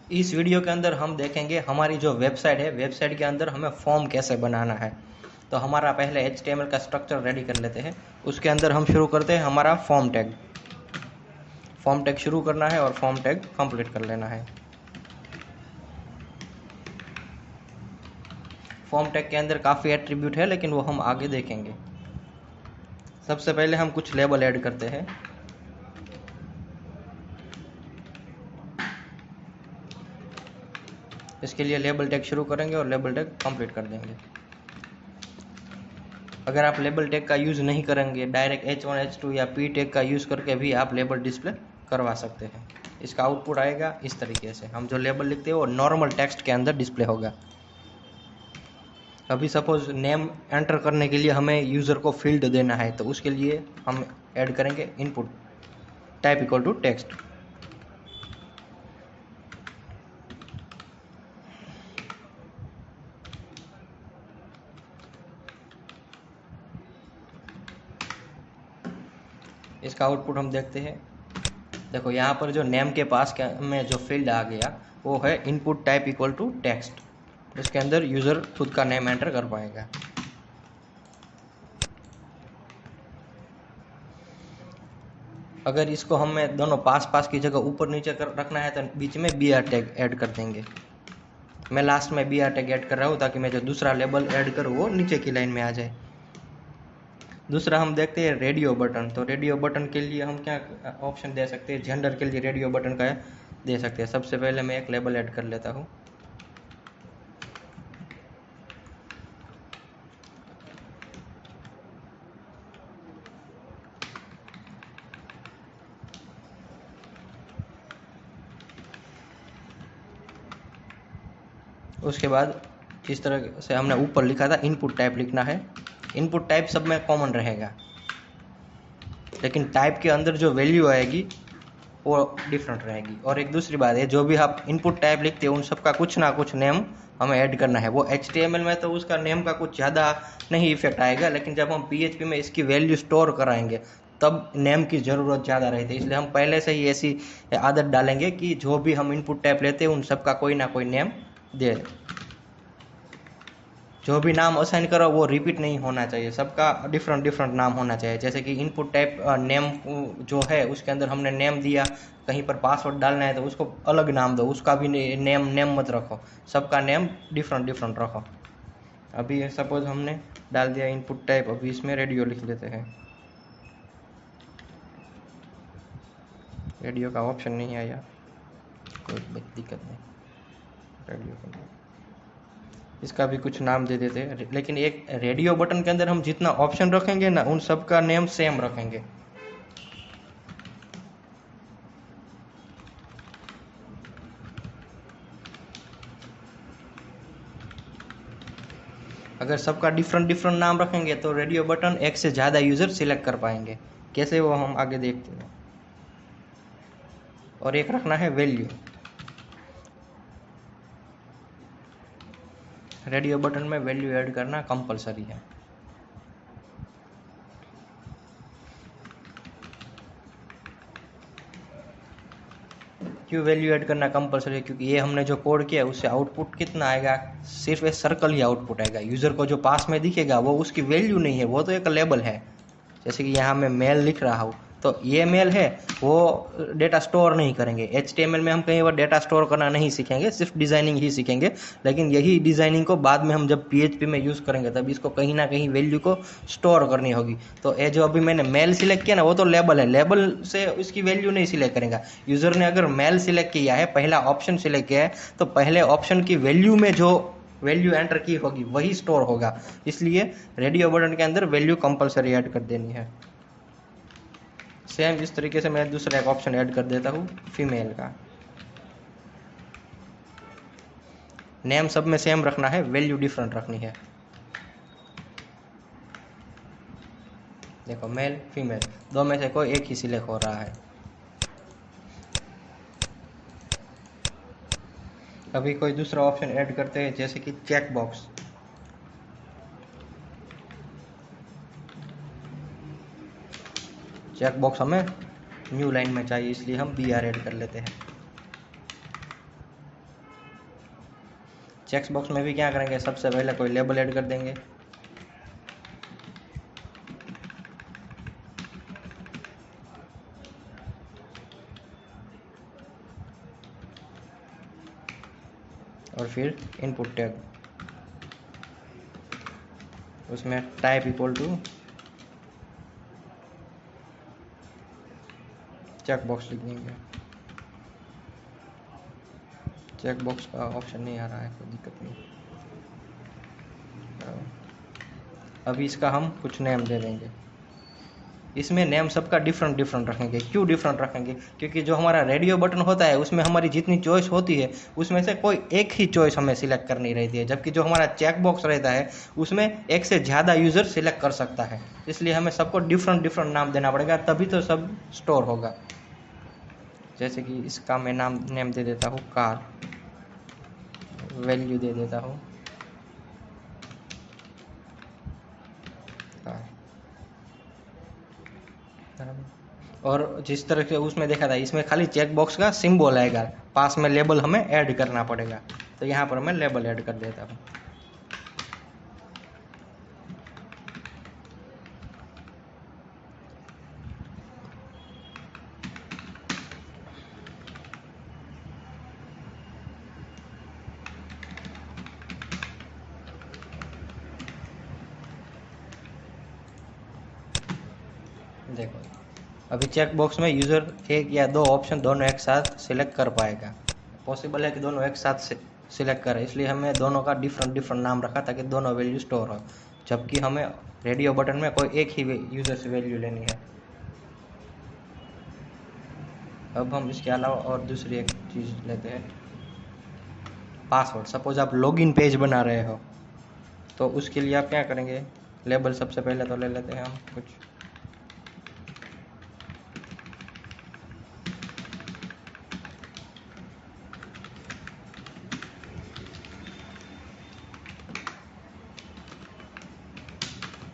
इस वीडियो के अंदर हम देखेंगे हमारी जो वेबसाइट है, वेबसाइट के अंदर हमें फॉर्म कैसे बनाना है। तो हमारा पहले HTML का स्ट्रक्चर रेडी कर लेते हैं। उसके अंदर हम शुरू करते हैं हमारा फॉर्म टैग। फॉर्म टैग शुरू करना है और फॉर्म टैग कंप्लीट कर लेना है। फॉर्म टैग के अंदर काफ़ी एट्रीब्यूट है, लेकिन वो हम आगे देखेंगे। सबसे पहले हम कुछ लेबल ऐड करते हैं। इसके लिए लेबल टैग शुरू करेंगे और लेबल टैग कंप्लीट कर देंगे। अगर आप लेबल टैग का यूज़ नहीं करेंगे, डायरेक्ट H1 H2 या P टैग का यूज़ करके भी आप लेबल डिस्प्ले करवा सकते हैं। इसका आउटपुट आएगा इस तरीके से। हम जो लेबल लिखते हैं वो नॉर्मल टेक्स्ट के अंदर डिस्प्ले होगा। अभी सपोज नेम एंटर करने के लिए हमें यूज़र को फील्ड देना है, तो उसके लिए हम ऐड करेंगे input type equal to text. इसका आउटपुट हम देखते हैं। देखो यहाँ पर जो नेम के पास में जो फील्ड आ गया वो है input type equal to text. इसके अंदर यूज़र खुद का नेम एंटर कर पाएगा। अगर इसको हमें दोनों पास पास की जगह ऊपर नीचे कर रखना है तो बीच में BR टैग ऐड कर देंगे। मैं लास्ट में BR टैग ऐड कर रहा हूँ ताकि मैं जो दूसरा लेबल ऐड करूँ वो नीचे की लाइन में आ जाए। दूसरा हम देखते हैं रेडियो बटन। तो रेडियो बटन के लिए हम क्या ऑप्शन दे सकते हैं? जेंडर के लिए रेडियो बटन का दे सकते हैं। सबसे पहले मैं एक लेबल ऐड कर लेता हूँ। उसके बाद इस तरह से हमने ऊपर लिखा था इनपुट टाइप लिखना है। इनपुट टाइप सब में कॉमन रहेगा, लेकिन टाइप के अंदर जो वैल्यू आएगी वो डिफरेंट रहेगी। और एक दूसरी बात है, जो भी आप इनपुट टाइप लिखते हो उन सब का कुछ ना कुछ नेम हमें ऐड करना है। वो HTML में तो उसका नेम का कुछ ज़्यादा नहीं इफेक्ट आएगा, लेकिन जब हम PHP में इसकी वैल्यू स्टोर कराएंगे तब नेम की ज़रूरत ज़्यादा रहती है। इसलिए हम पहले से ही ऐसी आदत डालेंगे कि जो भी हम इनपुट टाइप लेते हैं उन सब का कोई ना कोई नेम दे। जो भी नाम असाइन करो वो रिपीट नहीं होना चाहिए, सबका डिफरेंट डिफरेंट नाम होना चाहिए। जैसे कि इनपुट टाइप नेम जो है उसके अंदर हमने नेम दिया, कहीं पर पासवर्ड डालना है तो उसको अलग नाम दो, उसका भी नेम मत रखो, सबका नेम डिफरेंट डिफरेंट रखो। अभी सपोज हमने डाल दिया इनपुट टाइप, अभी इसमें रेडियो लिख लेते हैं। रेडियो का ऑप्शन नहीं आया, कोई दिक्कत नहीं। रेडियो का इसका भी कुछ नाम दे देते हैं, लेकिन एक रेडियो बटन के अंदर हम जितना ऑप्शन रखेंगे ना उन सब का नेम सेम रखेंगे। अगर सबका डिफरेंट डिफरेंट नाम रखेंगे तो रेडियो बटन एक से ज़्यादा यूज़र सिलेक्ट कर पाएंगे। कैसे वो हम आगे देखते हैं। और एक रखना है वैल्यू। रेडियो बटन में वैल्यू ऐड करना कंपलसरी है। क्यों वैल्यू ऐड करना कंपलसरी है? क्योंकि ये हमने जो कोड किया है उससे आउटपुट कितना आएगा? सिर्फ एक सर्कल ही आउटपुट आएगा। यूज़र को जो पास में दिखेगा वो उसकी वैल्यू नहीं है, वो तो एक लेबल है। जैसे कि यहाँ मैं मेल लिख रहा हूँ तो ये मेल है, वो डेटा स्टोर नहीं करेंगे। HTML में हम कहीं बार डेटा स्टोर करना नहीं सीखेंगे, सिर्फ डिज़ाइनिंग ही सीखेंगे। लेकिन यही डिज़ाइनिंग को बाद में हम जब PHP में यूज़ करेंगे तब इसको कहीं ना कहीं वैल्यू को स्टोर करनी होगी। तो ये जो अभी मैंने मेल सिलेक्ट किया ना वो तो लेबल है, लेबल से इसकी वैल्यू नहीं सिलेक्ट करेगा। यूज़र ने अगर मेल सिलेक्ट किया है, पहला ऑप्शन सिलेक्ट किया है, तो पहले ऑप्शन की वैल्यू में जो वैल्यू एंटर की होगी वही स्टोर होगा। इसलिए रेडियो बटन के अंदर वैल्यू कंपलसरी ऐड कर देनी है। सेम इस तरीके से मैं दूसरा एक ऑप्शन ऐड कर देता हूँ फीमेल का। नेम सब में सेम रखना है, वैल्यू डिफरेंट रखनी है। देखो मेल फीमेल दो में से कोई एक ही सिलेक्ट हो रहा है। अभी कोई दूसरा ऑप्शन ऐड करते हैं, जैसे कि चेक बॉक्स। चेक बॉक्स हमें न्यू लाइन में चाहिए, इसलिए हम BR ऐड कर लेते हैं। चेक बॉक्स में भी क्या करेंगे, सबसे पहले कोई लेबल ऐड कर देंगे। और फिर इनपुट टैग, उसमें type equal to check box लिख देंगे। चेक बॉक्स का ऑप्शन नहीं आ रहा है, कोई दिक्कत नहीं। अभी इसका हम कुछ नेम दे देंगे। इसमें नेम सबका डिफरेंट डिफरेंट रखेंगे। क्यों डिफरेंट रखेंगे? क्योंकि जो हमारा रेडियो बटन होता है उसमें हमारी जितनी चॉइस होती है उसमें से कोई एक ही चॉइस हमें सिलेक्ट करनी रहती है, जबकि जो हमारा चेक बॉक्स रहता है उसमें एक से ज़्यादा यूज़र सिलेक्ट कर सकता है। इसलिए हमें सबको डिफरेंट डिफरेंट नाम देना पड़ेगा, तभी तो सब स्टोर होगा। जैसे कि इसका मैं नेम दे देता हूँ कार, वैल्यू दे देता हूँ कार। और जिस तरह से उसमें देखा था, इसमें खाली चेक बॉक्स का सिंबल आएगा, पास में लेबल हमें ऐड करना पड़ेगा। तो यहाँ पर मैं लेबल ऐड कर देता हूँ। देखो अभी चेक बॉक्स में यूज़र एक या दो ऑप्शन दोनों एक साथ सिलेक्ट कर पाएगा। पॉसिबल है कि दोनों एक साथ सिलेक्ट करें, इसलिए हमने दोनों का डिफरेंट डिफरेंट नाम रखा ताकि दोनों वैल्यू स्टोर हो, जबकि हमें रेडियो बटन में कोई एक ही यूज़र से वैल्यू लेनी है। अब हम इसके अलावा और दूसरी एक चीज़ लेते हैं, पासवर्ड। सपोज आप लॉगिन पेज बना रहे हो तो उसके लिए आप क्या करेंगे, लेबल सबसे पहले तो ले लेते हैं हम कुछ।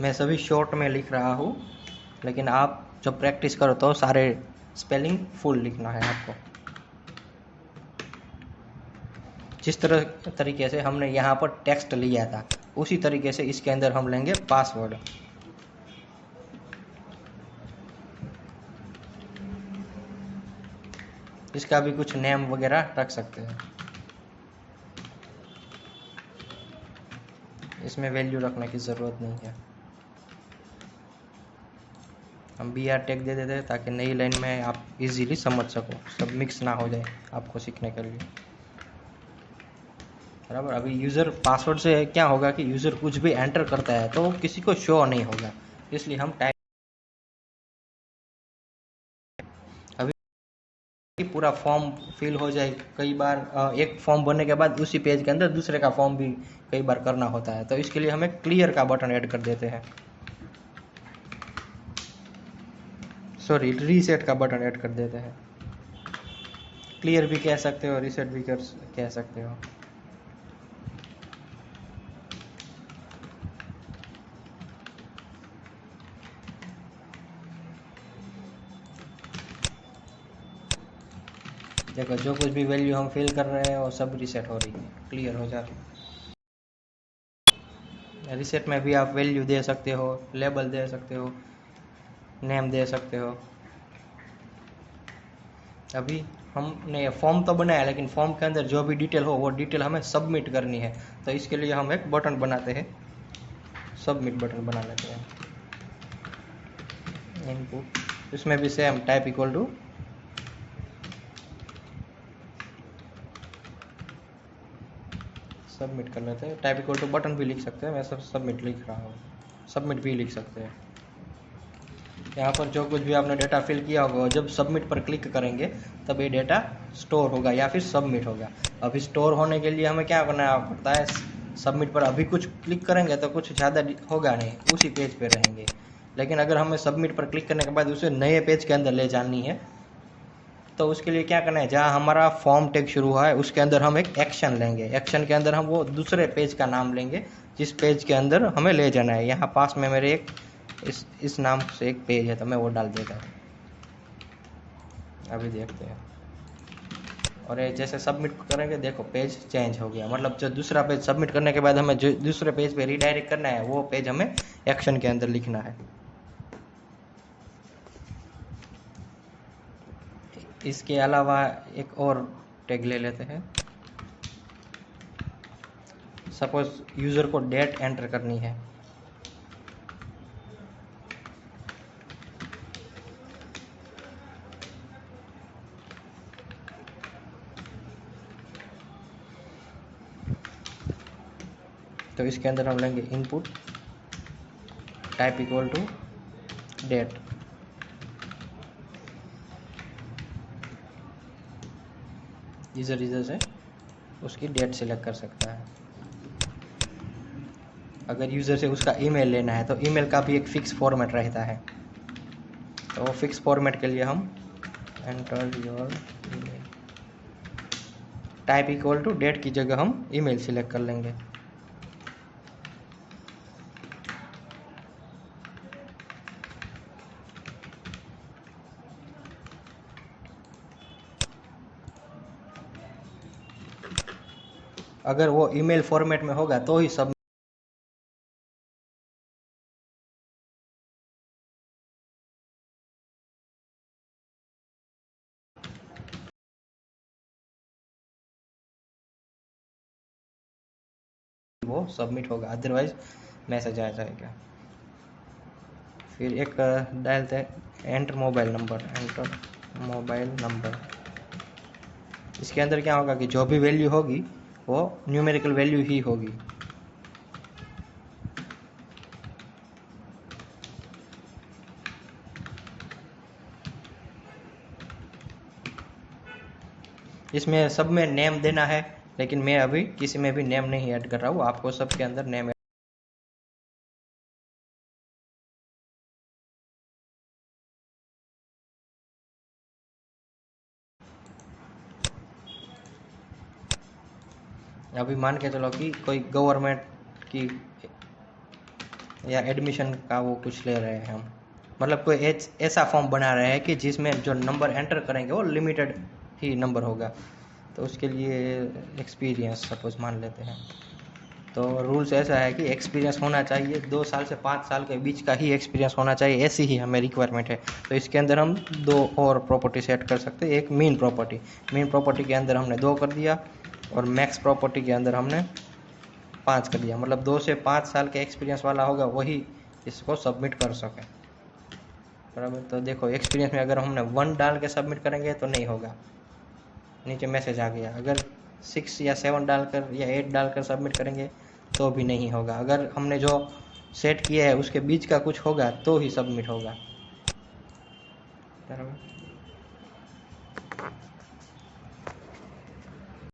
मैं सभी शॉर्ट में लिख रहा हूँ, लेकिन आप जब प्रैक्टिस करो तो सारे स्पेलिंग फुल लिखना है आपको। जिस तरीके से हमने यहाँ पर टेक्स्ट लिया था उसी तरीके से इसके अंदर हम लेंगे पासवर्ड। इसका भी कुछ नेम वगैरह रख सकते हैं। इसमें वैल्यू रखने की ज़रूरत नहीं है, हम BR टैग दे देते हैं ताकि नई लाइन में आप इजीली समझ सको, सब मिक्स ना हो जाए आपको सीखने के लिए। बराबर। अभी यूज़र पासवर्ड से क्या होगा कि यूज़र कुछ भी एंटर करता है तो किसी को शो नहीं होगा, इसलिए हम टाइप अभी पूरा फॉर्म फिल हो जाए। कई बार एक फॉर्म बनने के बाद उसी पेज के अंदर दूसरे का फॉर्म भी कई बार करना होता है, तो इसके लिए हमें क्लियर का बटन ऐड कर देते हैं, सॉरी रीसेट का बटन ऐड कर देते हैं। क्लियर भी कह सकते हो, रीसेट भी कह सकते हो। देखो जो कुछ भी वैल्यू हम फिल कर रहे हैं वो सब रीसेट हो रही है, क्लियर हो जा रही है। रीसेट में भी आप वैल्यू दे सकते हो, लेबल दे सकते हो, नेम दे सकते हो। अभी हमने फॉर्म तो बनाया, लेकिन फॉर्म के अंदर जो भी डिटेल हो वो डिटेल हमें सबमिट करनी है, तो इसके लिए हम एक बटन बनाते हैं, सबमिट बटन बना लेते हैं। इनपुट, इसमें भी same type equal to submit कर लेते हैं। टाइप इक्वल टू बटन भी लिख सकते हैं, मैं सब सबमिट लिख रहा हूँ, सबमिट भी लिख सकते हैं। यहाँ पर जो कुछ भी आपने डेटा फिल किया होगा जब सबमिट पर क्लिक करेंगे तब ये डेटा स्टोर होगा या फिर सबमिट होगा। अभी स्टोर होने के लिए हमें क्या करना पड़ता है, सबमिट पर अभी कुछ क्लिक करेंगे तो कुछ ज़्यादा होगा नहीं, उसी पेज पे रहेंगे। लेकिन अगर हमें सबमिट पर क्लिक करने के बाद उसे नए पेज के अंदर ले जानी है तो उसके लिए क्या करना है, जहाँ हमारा फॉर्म टैग शुरू हुआ है उसके अंदर हम एक एक्शन लेंगे। एक्शन के अंदर हम वो दूसरे पेज का नाम लेंगे जिस पेज के अंदर हमें ले जाना है। यहाँ पास में मेरे एक इस नाम से एक पेज है तो मैं वो डाल देता हूँ। अभी देखते हैं, और ये जैसे सबमिट करेंगे देखो पेज चेंज हो गया, मतलब जो दूसरा पेज सबमिट करने के बाद हमें जो दूसरे पेज पे रीडायरेक्ट करना है वो पेज हमें एक्शन के अंदर लिखना है। इसके अलावा एक और टैग ले लेते हैं। सपोज यूज़र को डेट एंटर करनी है, तो इसके अंदर हम लेंगे input type equal to date. User से उसकी डेट सिलेक्ट कर सकता है। अगर यूज़र से उसका ईमेल लेना है तो ईमेल का भी एक फ़िक्स फॉर्मेट रहता है, तो वो फिक्स फॉर्मेट के लिए हम enter your email type equal to date की जगह हम ईमेल सिलेक्ट कर लेंगे। अगर वो ईमेल फॉर्मेट में होगा तो ही सब वो सबमिट होगा, अदरवाइज मैसेज आ जाएगा। फिर एक डालते हैं enter mobile number, enter mobile number. इसके अंदर क्या होगा कि जो भी वैल्यू होगी वो न्यूमेरिकल वैल्यू ही होगी। इसमें सब में नेम देना है, लेकिन मैं अभी किसी में भी नेम नहीं ऐड कर रहा हूँ, आपको सबके अंदर नेम। अभी मान के चलो कि कोई गवर्नमेंट की या एडमिशन का वो कुछ ले रहे हैं हम, मतलब कोई ऐसा फॉर्म बना रहे हैं कि जिसमें जो नंबर एंटर करेंगे वो लिमिटेड ही नंबर होगा, तो उसके लिए एक्सपीरियंस सपोज मान लेते हैं। तो रूल्स ऐसा है कि एक्सपीरियंस होना चाहिए, 2 साल से 5 साल के बीच का ही एक्सपीरियंस होना चाहिए, ऐसी ही हमें रिक्वायरमेंट है। तो इसके अंदर हम 2 और प्रॉपर्टी सेट कर सकते हैं। एक मेन प्रॉपर्टी के अंदर हमने 2 कर दिया, और मैक्स प्रॉपर्टी के अंदर हमने 5 कर दिया, मतलब 2 से 5 साल के एक्सपीरियंस वाला होगा वही इसको सबमिट कर सके, बराबर। तो देखो एक्सपीरियंस में अगर हमने 1 डाल के सबमिट करेंगे तो नहीं होगा, नीचे मैसेज आ गया। अगर 6 या 7 डालकर या 8 डालकर सबमिट करेंगे तो भी नहीं होगा। अगर हमने जो सेट किया है उसके बीच का कुछ होगा तो ही सबमिट होगा, बराबर।